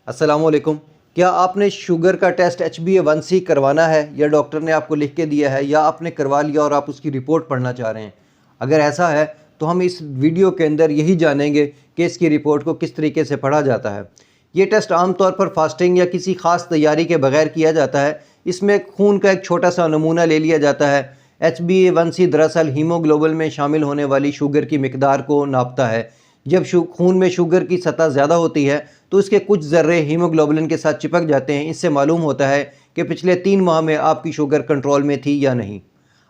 अस्सलामुअलैकुम। क्या आपने शुगर का टेस्ट HbA1c करवाना है या डॉक्टर ने आपको लिख के दिया है या आपने करवा लिया और आप उसकी रिपोर्ट पढ़ना चाह रहे हैं? अगर ऐसा है तो हम इस वीडियो के अंदर यही जानेंगे कि इसकी रिपोर्ट को किस तरीके से पढ़ा जाता है। ये टेस्ट आमतौर पर फास्टिंग या किसी ख़ास तैयारी के बगैर किया जाता है। इसमें खून का एक छोटा सा नमूना ले लिया जाता है। HbA1c दरअसल हीमोग्लोबिन में शामिल होने वाली शुगर की मिकदार को नापता है। जब खून में शुगर की सतह ज़्यादा होती है तो इसके कुछ ज़र्रे हीमोग्लोबिन के साथ चिपक जाते हैं। इससे मालूम होता है कि पिछले 3 माह में आपकी शुगर कंट्रोल में थी या नहीं।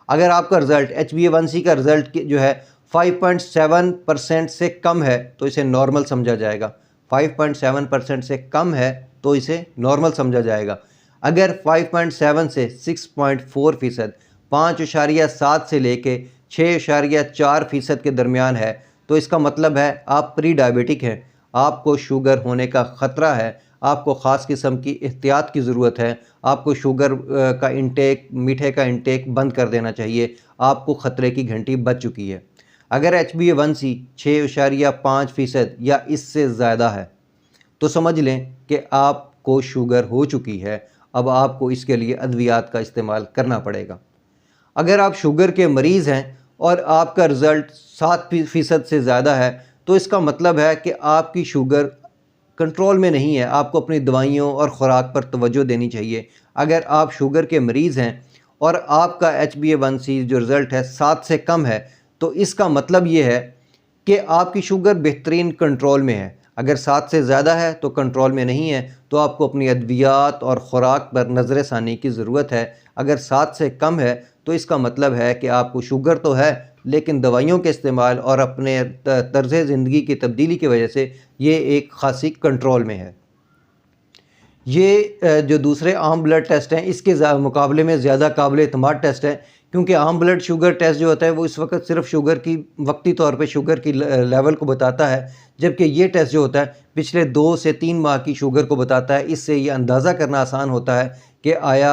अगर आपका रिज़ल्ट HbA1c का रिज़ल्ट जो है 5.7% से कम है तो इसे नॉर्मल समझा जाएगा। 5.7% से कम है तो इसे नॉर्मल समझा जाएगा। अगर 5.7 से 6.4%, 5.7 से लेके 6.4% के दरमियान है तो इसका मतलब है आप प्री डायबिटिक हैं, आपको शुगर होने का ख़तरा है, आपको ख़ास किस्म की एहतियात की ज़रूरत है, आपको शुगर का इंटेक, मीठे का इंटेक बंद कर देना चाहिए, आपको ख़तरे की घंटी बज चुकी है। अगर HbA1c 6.5% या इससे ज़्यादा है तो समझ लें कि आपको शुगर हो चुकी है। अब आपको इसके लिए अद्वियात का इस्तेमाल करना पड़ेगा। अगर आप शुगर के मरीज़ हैं और आपका रिज़ल्ट 7% से ज़्यादा है तो इसका मतलब है कि आपकी शुगर कंट्रोल में नहीं है। आपको अपनी दवाइयों और ख़ुराक पर तवज्जो देनी चाहिए। अगर आप शुगर के मरीज़ हैं और आपका HbA1c जो रिज़ल्ट है 7 से कम है तो इसका मतलब ये है कि आपकी शुगर बेहतरीन कंट्रोल में है। अगर 7 से ज़्यादा है तो कंट्रोल में नहीं है तो आपको अपनी अद्वियात और ख़ुराक पर नज़र षानी की ज़रूरत है। अगर 7 से कम है तो इसका मतलब है कि आपको शुगर तो है लेकिन दवाइयों के इस्तेमाल और अपने तर्ज़ ज़िंदगी की तब्दीली की वजह से ये एक ख़ासी कंट्रोल में है। ये जो दूसरे आम ब्लड टेस्ट हैं इसके मुकाबले में ज़्यादा काबिल एतमाद टेस्ट है, क्योंकि आम ब्लड शुगर टेस्ट जो होता है वो इस वक्त सिर्फ शुगर की वक्ती तौर पे शुगर की लेवल को बताता है, जबकि ये टेस्ट जो होता है पिछले 2 से 3 माह की शुगर को बताता है। इससे ये अंदाज़ा करना आसान होता है कि आया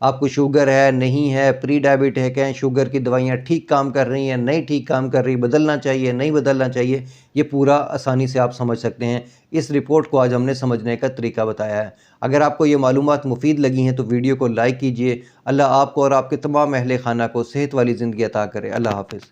आपको शुगर है, नहीं है, प्री डायबिटिक है, शुगर की दवाइयाँ ठीक काम कर रही हैं, नहीं ठीक काम कर रही, बदलना चाहिए, नहीं बदलना चाहिए, ये पूरा आसानी से आप समझ सकते हैं। इस रिपोर्ट को आज हमने समझने का तरीका बताया है। अगर आपको ये मालूमात मुफीद लगी हैं तो वीडियो को लाइक कीजिए। अल्लाह आपको और आपके तमाम अहले खाना को सेहत वाली ज़िंदगी अता करे। अल्लाह हाफ़िज़।